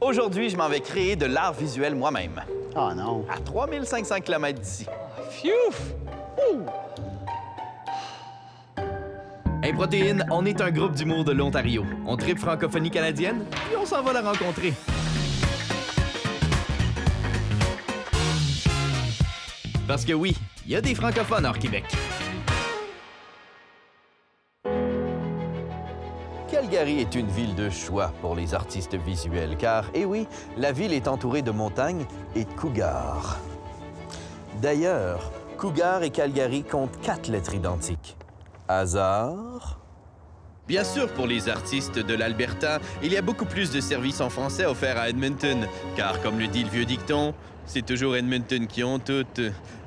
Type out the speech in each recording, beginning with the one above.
Aujourd'hui, je m'en vais créer de l'art visuel moi-même. Oh non. À 3500 km d'ici. Fiouf! Hey Protéine, on est un groupe d'humour de l'Ontario. On tripe francophonie canadienne, puis on s'en va la rencontrer. Parce que oui, il y a des francophones hors Québec. Calgary est une ville de choix pour les artistes visuels, car, eh oui, la ville est entourée de montagnes et de cougars. D'ailleurs, cougar et Calgary comptent 4 lettres identiques. Hasard? Bien sûr, pour les artistes de l'Alberta, il y a beaucoup plus de services en français offerts à Edmonton, car comme le dit le vieux dicton, c'est toujours Edmonton qui ont tout.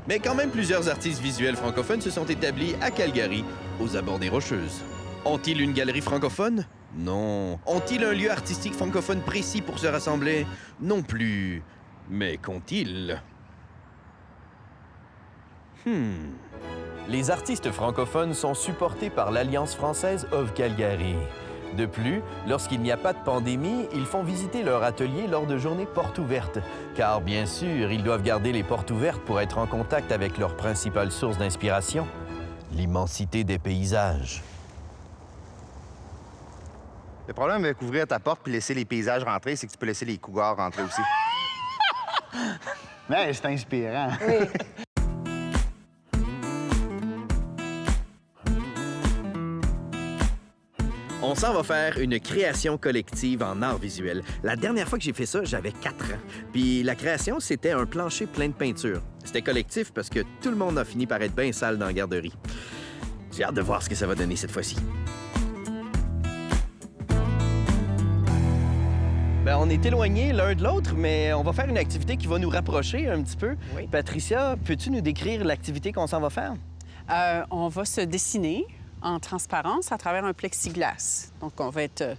Mais quand même, plusieurs artistes visuels francophones se sont établis à Calgary, aux abords des Rocheuses. Ont-ils une galerie francophone? Non. Ont-ils un lieu artistique francophone précis pour se rassembler? Non plus. Mais qu'ont-ils? Les artistes francophones sont supportés par l'Alliance française of Calgary. De plus, lorsqu'il n'y a pas de pandémie, ils font visiter leur atelier lors de journées portes ouvertes. Car bien sûr, ils doivent garder les portes ouvertes pour être en contact avec leur principale source d'inspiration, l'immensité des paysages. Le problème avec ouvrir ta porte puis laisser les paysages rentrer, c'est que tu peux laisser les cougars rentrer aussi. Mais c'est inspirant. Oui. On s'en va faire une création collective en art visuel. La dernière fois que j'ai fait ça, j'avais 4 ans. Puis la création, c'était un plancher plein de peinture. C'était collectif parce que tout le monde a fini par être bien sale dans la garderie. J'ai hâte de voir ce que ça va donner cette fois-ci. Ben, on est éloignés l'un de l'autre, mais on va faire une activité qui va nous rapprocher un petit peu. Oui. Patricia, peux-tu nous décrire l'activité qu'on s'en va faire? On va se dessiner en transparence à travers un plexiglas. Donc, on va être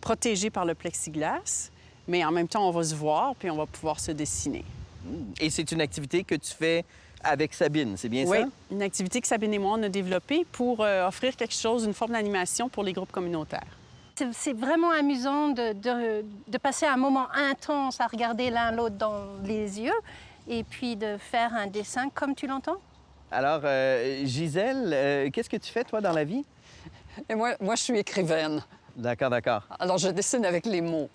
protégé par le plexiglas, mais en même temps, on va se voir puis on va pouvoir se dessiner. Et c'est une activité que tu fais avec Sabine, c'est bien Oui, ça? une activité que Sabine et moi, on a développée pour offrir quelque chose, une forme d'animation pour les groupes communautaires. C'est vraiment amusant de passer un moment intense à regarder l'un l'autre dans les yeux et puis de faire un dessin comme tu l'entends. Alors, Gisèle, qu'est-ce que tu fais, toi, dans la vie? Et moi, je suis écrivaine. D'accord, d'accord. Alors, je dessine avec les mots.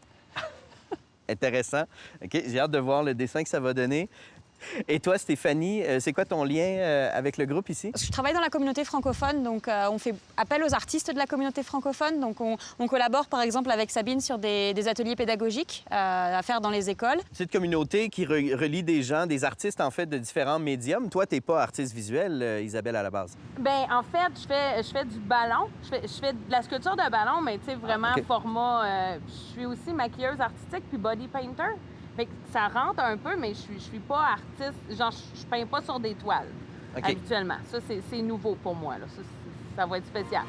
Intéressant. OK, j'ai hâte de voir le dessin que ça va donner. Et toi, Stéphanie, c'est quoi ton lien avec le groupe ici? Je travaille dans la communauté francophone, donc on fait appel aux artistes de la communauté francophone. Donc on collabore par exemple avec Sabine sur des ateliers pédagogiques à faire dans les écoles. C'est une communauté qui relie des gens, des artistes en fait de différents médiums. Toi, t'es pas artiste visuel, Isabelle, à la base. Bien, en fait, je fais du ballon. Je fais de la sculpture de ballon, mais tu sais, vraiment OK. format... je suis aussi maquilleuse artistique puis body painter. Fait que ça rentre un peu, mais je suis pas artiste. Genre, je peins pas sur des toiles, OK. habituellement. Ça, c'est nouveau pour moi, là. Ça va être spécial.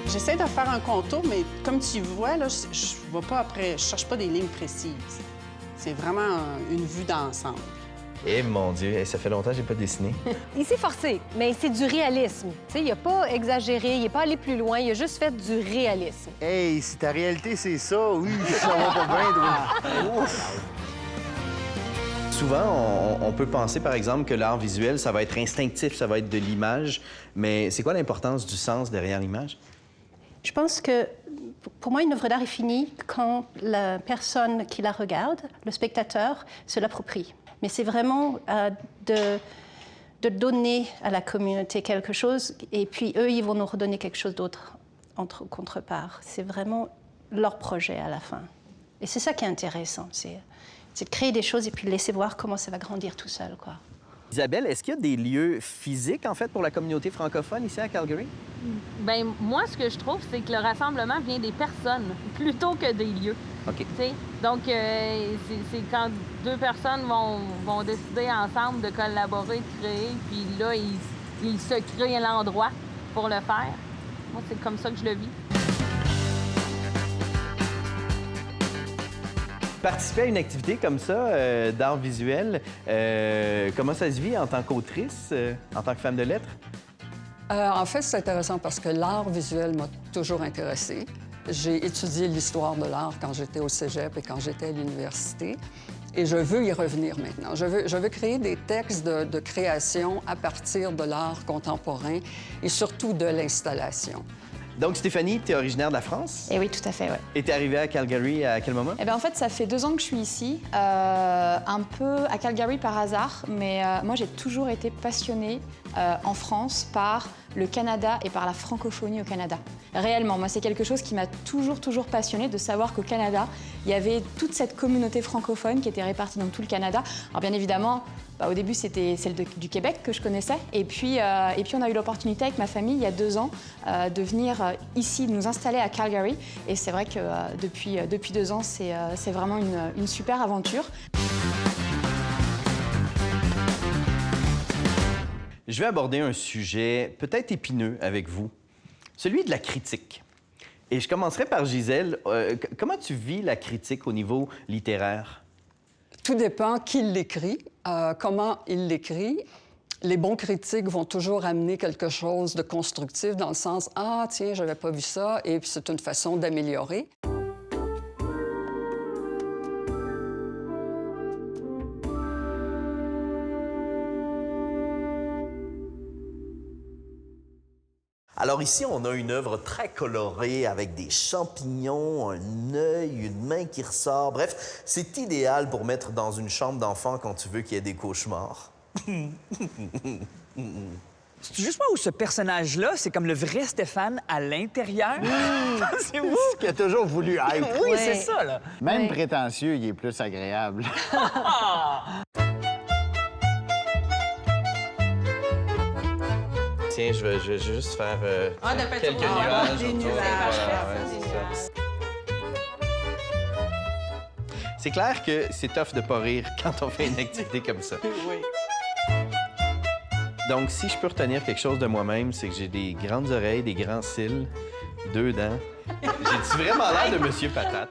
J'essaie de faire un contour, mais comme tu vois, là, je vois pas après, je cherche pas des lignes précises. C'est vraiment une vue d'ensemble. Eh mon Dieu, ça fait longtemps que j'ai pas dessiné. Il s'est forcé, mais c'est du réalisme. Tu sais, il n'a pas exagéré, il n'est pas allé plus loin, il a juste fait du réalisme. Hey, si ta réalité, c'est ça, oui, ça va pas bien, toi. Ouf. Souvent, on peut penser, par exemple, que l'art visuel, ça va être instinctif, ça va être de l'image. Mais c'est quoi l'importance du sens derrière l'image? Je pense que pour moi, une œuvre d'art est finie quand la personne qui la regarde, le spectateur, se l'approprie. Mais c'est vraiment de donner à la communauté quelque chose et puis eux, ils vont nous redonner quelque chose d'autre en contrepart. C'est vraiment leur projet à la fin. Et c'est ça qui est intéressant, c'est de créer des choses et puis de laisser voir comment ça va grandir tout seul, quoi. Isabelle, est-ce qu'il y a des lieux physiques, en fait, pour la communauté francophone ici à Calgary? Bien, moi, ce que je trouve, c'est que le rassemblement vient des personnes plutôt que des lieux. OK. T'sais? Donc, c'est quand deux personnes vont décider ensemble de collaborer, de créer, puis là, ils se créent l'endroit pour le faire. Moi, c'est comme ça que je le vis. Participer à une activité comme ça, d'art visuel, comment ça se vit en tant qu'autrice, en tant que femme de lettres? En fait, c'est intéressant parce que l'art visuel m'a toujours intéressée. J'ai étudié l'histoire de l'art quand j'étais au cégep et quand j'étais à l'université. Et je veux y revenir maintenant. Je veux créer des textes de création à partir de l'art contemporain et surtout de l'installation. Donc, Stéphanie, tu es originaire de la France? Et oui, tout à fait, oui. Et tu es arrivée à Calgary à quel moment? Eh bien, en fait, ça fait 2 ans que je suis ici, un peu à Calgary par hasard, mais moi, j'ai toujours été passionnée en France par le Canada et par la francophonie au Canada. Réellement, moi, c'est quelque chose qui m'a toujours passionnée de savoir qu'au Canada, il y avait toute cette communauté francophone qui était répartie dans tout le Canada. Alors, bien évidemment, au début, c'était celle du Québec que je connaissais. Et puis on a eu l'opportunité avec ma famille, il y a 2 ans, de venir ici, de nous installer à Calgary. Et c'est vrai que depuis 2 ans, c'est vraiment une super aventure. Je vais aborder un sujet peut-être épineux avec vous, celui de la critique. Et je commencerai par Gisèle. Comment tu vis la critique au niveau littéraire? Tout dépend qui l'écrit, comment il l'écrit. Les bons critiques vont toujours amener quelque chose de constructif dans le sens « Ah, tiens, j'avais pas vu ça » et puis c'est une façon d'améliorer. Alors ici, on a une œuvre très colorée avec des champignons, un œil, une main qui ressort. Bref, c'est idéal pour mettre dans une chambre d'enfant quand tu veux qu'il y ait des cauchemars. C'est juste moi où ce personnage-là, c'est comme le vrai Stéphane à l'intérieur? C'est vous? Ce qu'il a toujours voulu être. Oui, c'est ça, là. Même prétentieux, il est plus agréable. Tiens, je vais juste faire quelques nuages. Des nuages. C'est clair que c'est tough de pas rire quand on fait une activité comme ça. Oui. Donc, si je peux retenir quelque chose de moi-même, c'est que j'ai des grandes oreilles, des grands cils, 2 dents. J'ai-tu vraiment l'air de Monsieur Patate?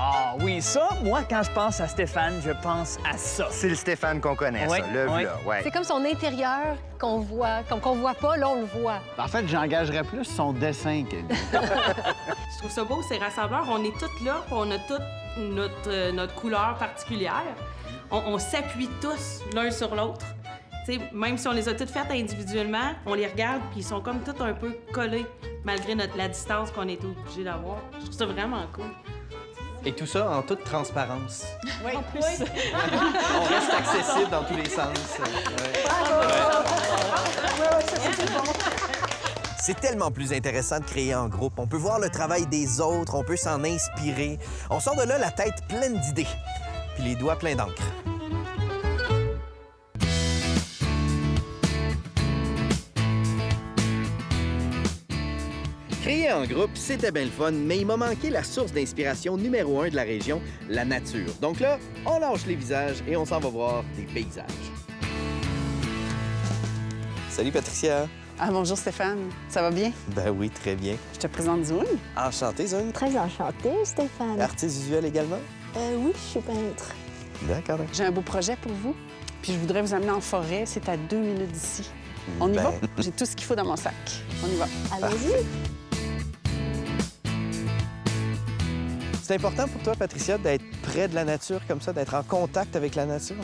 Ah oui, ça, moi, quand je pense à Stéphane, je pense à ça. C'est le Stéphane qu'on connaît, Oui, ça. Le oui. là, ouais. C'est comme son intérieur qu'on voit, comme qu'on voit pas, là, on le voit. En fait, j'engagerais plus son dessin que lui. Je trouve ça beau, ces rassembleurs. On est toutes là, puis on a toute notre couleur particulière. On s'appuie tous l'un sur l'autre. T'sais, même si on les a toutes faites individuellement, on les regarde, puis ils sont comme tous un peu collés, malgré la distance qu'on est obligé d'avoir. Je trouve ça vraiment cool. Et tout ça en toute transparence. Oui, en plus. On reste accessible dans tous les sens. C'est tellement plus intéressant de créer en groupe. On peut voir le travail des autres, on peut s'en inspirer. On sort de là la tête pleine d'idées, puis les doigts pleins d'encre. Créer en groupe, c'était bien le fun, mais il m'a manqué la source d'inspiration numéro 1 de la région, la nature. Donc là, on lâche les visages et on s'en va voir des paysages. Salut Patricia. Ah, bonjour Stéphane, ça va bien? Ben oui, très bien. Je te présente Zoun. Enchanté, Zoun. Très enchantée, Stéphane. Artiste visuel également? Oui, je suis peintre. D'accord. J'ai un beau projet pour vous, puis je voudrais vous amener en forêt. C'est à 2 minutes d'ici. On y va? J'ai tout ce qu'il faut dans mon sac. On y va. Allez-y. C'est important pour toi, Patricia, d'être près de la nature comme ça, d'être en contact avec la nature?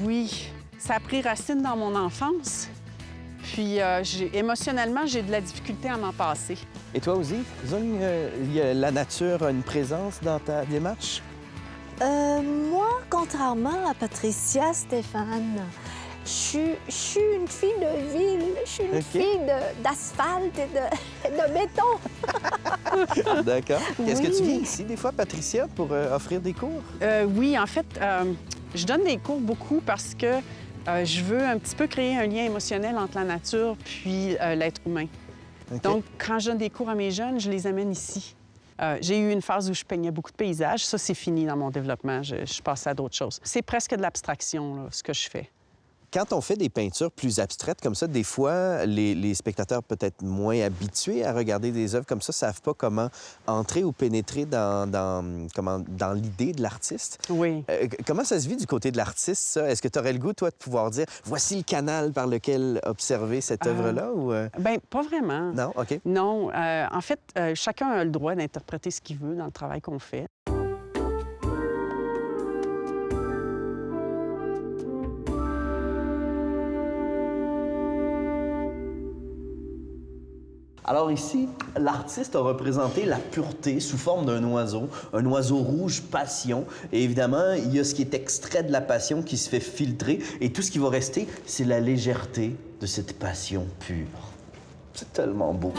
Oui. Ça a pris racine dans mon enfance. Puis, émotionnellement, j'ai de la difficulté à m'en passer. Et toi aussi, Zoun, la nature a une présence dans ta démarche? Moi, contrairement à Patricia, Stéphane, je suis une fille de ville. Je suis une fille d'asphalte et de béton. D'accord. Est-ce que Oui. tu viens ici des fois, Patricia, pour offrir des cours? Oui, en fait, je donne des cours beaucoup parce que je veux un petit peu créer un lien émotionnel entre la nature puis l'être humain. Okay. Donc, quand je donne des cours à mes jeunes, je les amène ici. J'ai eu une phase où je peignais beaucoup de paysages. Ça, c'est fini dans mon développement. Je passe à d'autres choses. C'est presque de l'abstraction, là, ce que je fais. Quand on fait des peintures plus abstraites comme ça, des fois, les spectateurs peut-être moins habitués à regarder des œuvres comme ça savent pas comment entrer ou pénétrer dans l'idée de l'artiste. Oui. Comment ça se vit du côté de l'artiste, ça? Est-ce que tu aurais le goût, toi, de pouvoir dire « Voici le canal par lequel observer cette œuvre-là? » ou... Bien, pas vraiment. Non? OK. Non. En fait, chacun a le droit d'interpréter ce qu'il veut dans le travail qu'on fait. Alors ici, l'artiste a représenté la pureté sous forme d'un oiseau, un oiseau rouge passion. Et évidemment, il y a ce qui est extrait de la passion qui se fait filtrer. Et tout ce qui va rester, c'est la légèreté de cette passion pure. C'est tellement beau.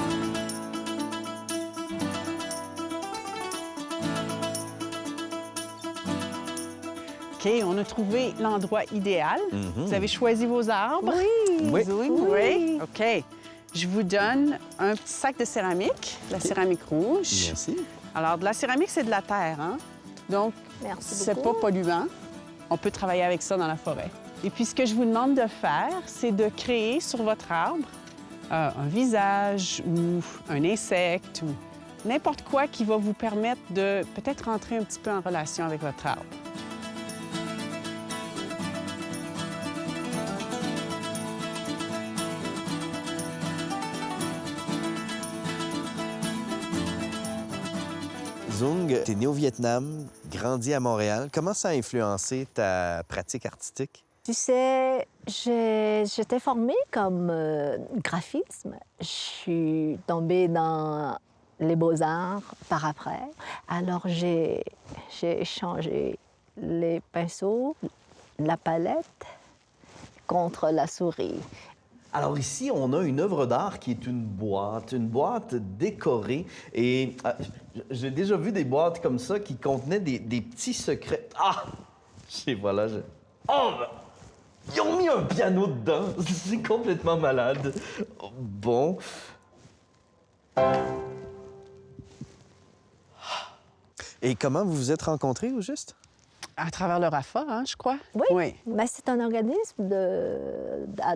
OK, on a trouvé l'endroit idéal. Vous avez choisi vos arbres? Oui. Oui. Oui. OK. Je vous donne un petit sac de céramique, la céramique rouge. Merci. Alors, de la céramique, c'est de la terre, hein? Donc, c'est pas polluant. On peut travailler avec ça dans la forêt. Et puis, ce que je vous demande de faire, c'est de créer sur votre arbre un visage ou un insecte ou n'importe quoi qui va vous permettre de peut-être rentrer un petit peu en relation avec votre arbre. Dung, t'es né au Vietnam, grandi à Montréal. Comment ça a influencé ta pratique artistique? Tu sais, j'étais formée comme graphisme. Je suis tombée dans les beaux-arts par après. Alors, j'ai échangé les pinceaux, la palette contre la souris. Alors ici, on a une œuvre d'art qui est une boîte décorée. Et j'ai déjà vu des boîtes comme ça qui contenaient des petits secrets. Ah! Voilà. Oh! Ils ont mis un piano dedans. C'est complètement malade. Bon. Et comment vous vous êêtre rencontrés, au juste? À travers le RAFA, hein, je crois? Oui. Mais c'est un organisme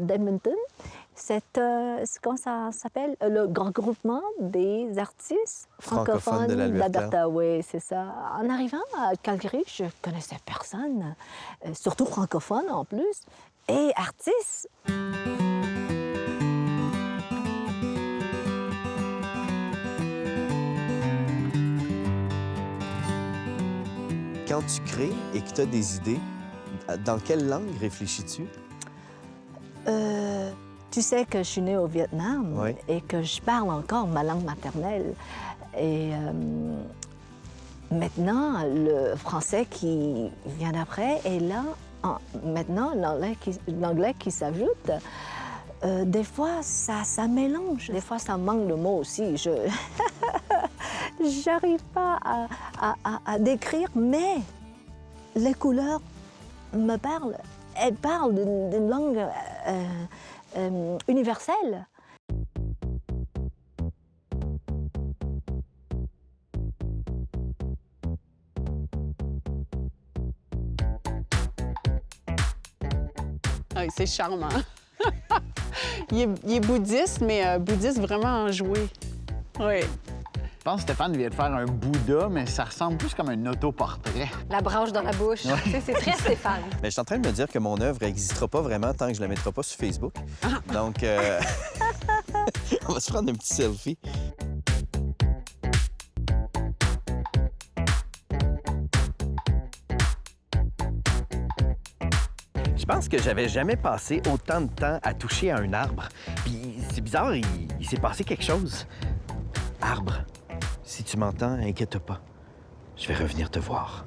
d'Edmonton. C'est, comment ça s'appelle? Le grand groupement des artistes francophones d'Alberta. Oui, c'est ça. En arrivant à Calgary, je connaissais personne, surtout francophone en plus, et artistes. Quand tu crées et que tu as des idées, dans quelle langue réfléchis-tu? Tu sais que je suis née au Vietnam Oui. et que je parle encore ma langue maternelle. Et maintenant, le français qui vient d'après est là. Maintenant, l'anglais qui s'ajoute. Des fois, ça mélange. Des fois, ça manque de mots aussi. J'arrive pas à décrire, mais les couleurs me parlent. Elles parlent d'une langue universelle. Ah, c'est charmant. il est bouddhiste, mais bouddhiste vraiment enjoué. Oui. Je pense que Stéphane vient de faire un Bouddha, mais ça ressemble plus comme un autoportrait. La branche dans la bouche. Ouais. Tu sais, c'est très Stéphane. Mais je suis en train de me dire que mon œuvre n'existera pas vraiment tant que je la mettrai pas sur Facebook. Donc, on va se prendre un petit selfie. Je pense que j'avais jamais passé autant de temps à toucher à un arbre. Puis c'est bizarre, il s'est passé quelque chose. Arbre, si tu m'entends, inquiète pas. Je vais revenir te voir.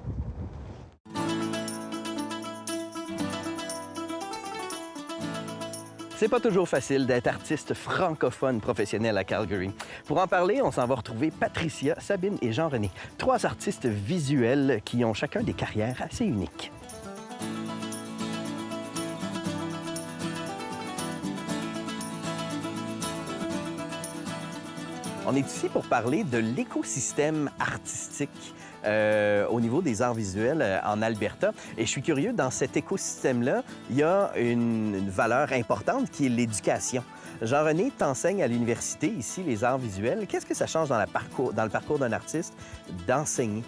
C'est pas toujours facile d'être artiste francophone professionnel à Calgary. Pour en parler, on s'en va retrouver Patricia, Sabine et Jean-René, 3 artistes visuels qui ont chacun des carrières assez uniques. On est ici pour parler de l'écosystème artistique au niveau des arts visuels en Alberta. Et je suis curieux, dans cet écosystème-là, il y a une valeur importante qui est l'éducation. Jean-René, t'enseignes à l'université ici les arts visuels. Qu'est-ce que ça change dans le parcours d'un artiste d'enseigner?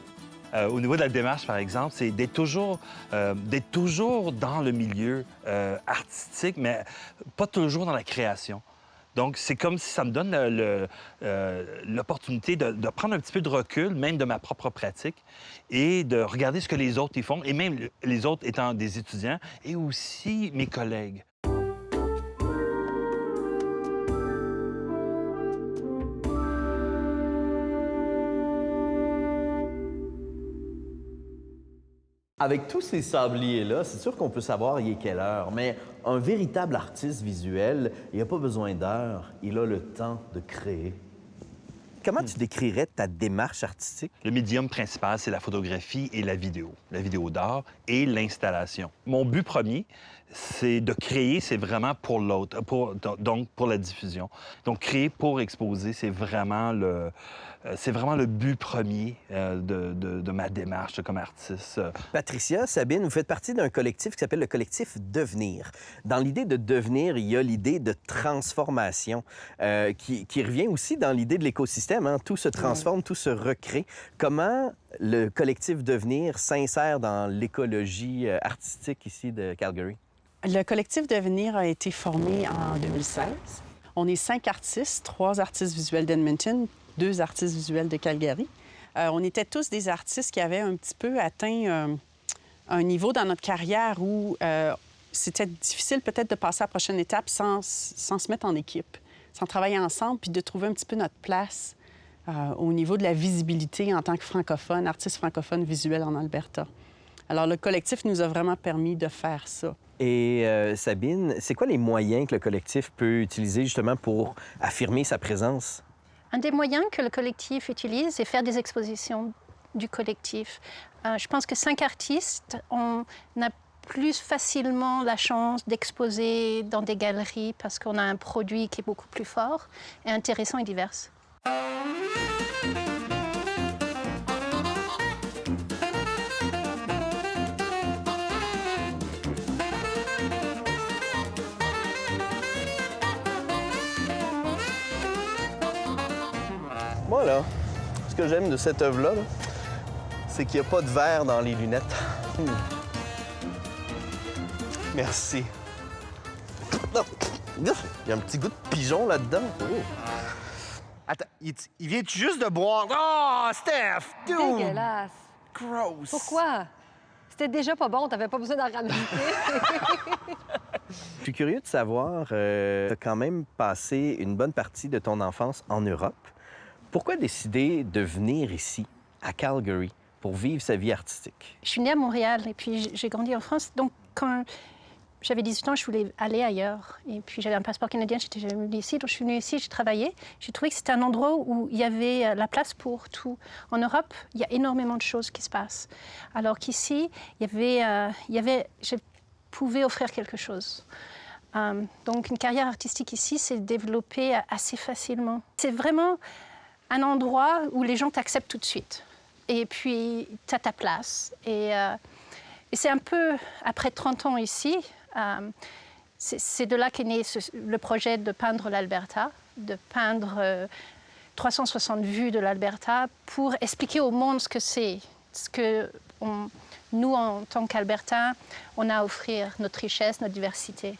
Au niveau de la démarche, par exemple, c'est d'être toujours dans le milieu artistique, mais pas toujours dans la création. Donc, c'est comme si ça me donne l'opportunité de prendre un petit peu de recul, même de ma propre pratique, et de regarder ce que les autres y font, et même les autres étant des étudiants, et aussi mes collègues. Avec tous ces sabliers-là, c'est sûr qu'on peut savoir il est quelle heure, mais un véritable artiste visuel, il n'a pas besoin d'heures, il a le temps de créer. Comment tu décrirais ta démarche artistique? Le médium principal, c'est la photographie et la vidéo d'art et l'installation. Mon but premier, c'est de créer, c'est vraiment pour l'autre, donc pour la diffusion. Donc, créer pour exposer, c'est vraiment le but premier de ma démarche comme artiste. Patricia, Sabine, vous faites partie d'un collectif qui s'appelle le collectif Devenir. Dans l'idée de devenir, il y a l'idée de transformation qui revient aussi dans l'idée de l'écosystème. Hein? Tout se transforme, tout se recrée. Comment le collectif Devenir s'insère dans l'écologie artistique ici de Calgary? Le collectif Devenir a été formé en 2016. On est 5 artistes, 3 artistes visuels d'Edmonton, 2 artistes visuels de Calgary. On était tous des artistes qui avaient un petit peu atteint un niveau dans notre carrière où c'était difficile peut-être de passer à la prochaine étape sans se mettre en équipe, sans travailler ensemble, puis de trouver un petit peu notre place au niveau de la visibilité en tant que francophone, artiste francophone visuel en Alberta. Alors, le collectif nous a vraiment permis de faire ça. Et Sabine, c'est quoi les moyens que le collectif peut utiliser justement pour affirmer sa présence? Un des moyens que le collectif utilise, c'est faire des expositions du collectif. Je pense que 5 artistes, on a plus facilement la chance d'exposer dans des galeries parce qu'on a un produit qui est beaucoup plus fort et intéressant et divers. Moi, là, ce que j'aime de cette œuvre-là, c'est qu'il n'y a pas de verre dans les lunettes. Merci. Il y a un petit goût de pigeon là-dedans. Oh. Attends, il vient juste de boire? Oh, Steph! Dude! Dégueulasse. Gross! Pourquoi? C'était déjà pas bon, t'avais pas besoin d'en rajouter. Je suis curieux de savoir, tu as quand même passé une bonne partie de ton enfance en Europe. Pourquoi décider de venir ici, à Calgary, pour vivre sa vie artistique? Je suis née à Montréal et puis j'ai grandi en France. Donc, quand j'avais 18 ans, je voulais aller ailleurs. Et puis, j'avais un passeport canadien, j'étais jamais venue ici. Donc, je suis venue ici, j'ai travaillé. J'ai trouvé que c'était un endroit où il y avait la place pour tout. En Europe, il y a énormément de choses qui se passent. Alors qu'ici, je pouvais offrir quelque chose. Donc, une carrière artistique ici s'est développée assez facilement. C'est vraiment un endroit où les gens t'acceptent tout de suite. Et puis, tu as ta place. Et c'est un peu, après 30 ans ici, c'est de là qu'est né le projet de peindre l'Alberta, de peindre 360 vues de l'Alberta pour expliquer au monde ce que c'est, ce que nous, en tant qu'Albertains, on a à offrir, notre richesse, notre diversité.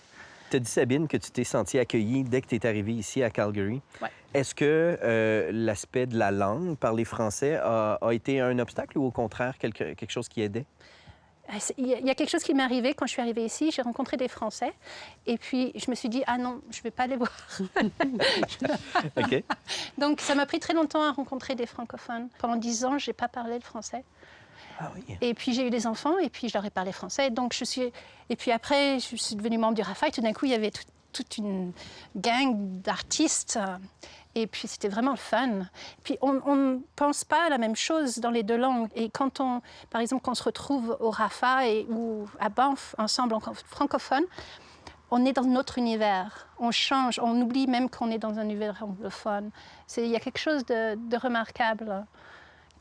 Tu as dit, Sabine, que tu t'es sentie accueillie dès que tu es arrivée ici à Calgary. Ouais. Est-ce que l'aspect de la langue, parler français, a été un obstacle ou au contraire quelque chose qui aidait? Il y a quelque chose qui m'est arrivé quand je suis arrivée ici. J'ai rencontré des Français et puis je me suis dit, ah non, je ne vais pas les voir. OK. Donc, ça m'a pris très longtemps à rencontrer des francophones. Pendant 10 ans, je n'ai pas parlé le français. Ah oui. Et puis, j'ai eu des enfants et puis je leur ai parlé français. Donc, Et puis après, je suis devenue membre du RAFA et tout d'un coup, il y avait toute une gang d'artistes. Et puis, c'était vraiment le fun. Puis, on ne pense pas à la même chose dans les deux langues. Et quand par exemple, quand on se retrouve au RAFA ou à Banff, ensemble, en francophone, on est dans notre univers. On change, on oublie même qu'on est dans un univers anglophone. Il y a quelque chose de remarquable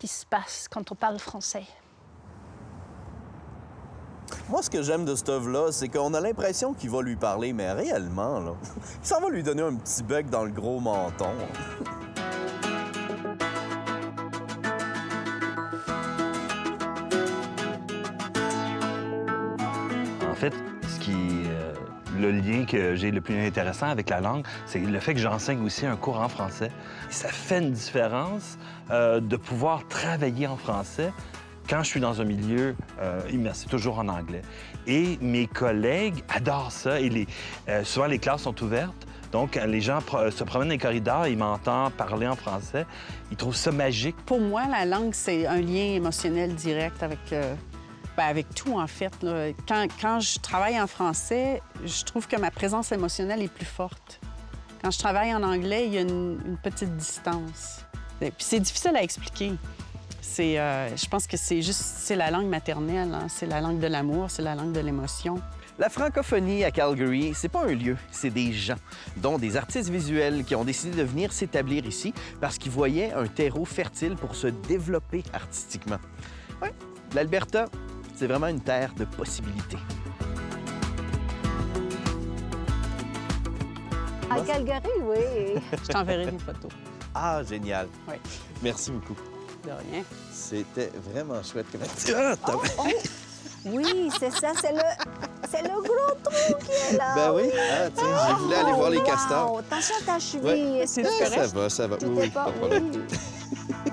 qui se passe quand on parle français. Moi, ce que j'aime de cette œuvre-là, c'est qu'on a l'impression qu'il va lui parler, mais réellement, là, il s'en va lui donner un petit bec dans le gros menton. En fait, le lien que j'ai le plus intéressant avec la langue, c'est le fait que j'enseigne aussi un cours en français. Ça fait une différence de pouvoir travailler en français quand je suis dans un milieu immersé, toujours en anglais. Et mes collègues adorent ça. Et souvent, les classes sont ouvertes. Donc, les gens se promènent dans les corridors, ils m'entendent parler en français. Ils trouvent ça magique. Pour moi, la langue, c'est un lien émotionnel direct avec tout, en fait. Là. Quand je travaille en français, je trouve que ma présence émotionnelle est plus forte. Quand je travaille en anglais, il y a une petite distance. Puis c'est difficile à expliquer. Je pense que c'est la langue maternelle, hein? C'est la langue de l'amour, c'est la langue de l'émotion. La francophonie à Calgary, c'est pas un lieu, c'est des gens, dont des artistes visuels qui ont décidé de venir s'établir ici parce qu'ils voyaient un terreau fertile pour se développer artistiquement. Oui, l'Alberta, c'est vraiment une terre de possibilités. À Calgary, oui. Je t'enverrai des photos. Ah, génial. Oui. Merci beaucoup. De rien. C'était vraiment chouette comme Oui, c'est ça, c'est le gros trou qui est là. Ben oui. Ah, tiens, je voulais aller voir les castors. Attention à ta cheville. C'est correct? Ça va. Tout Oui, est pas... pas de problème. Oui.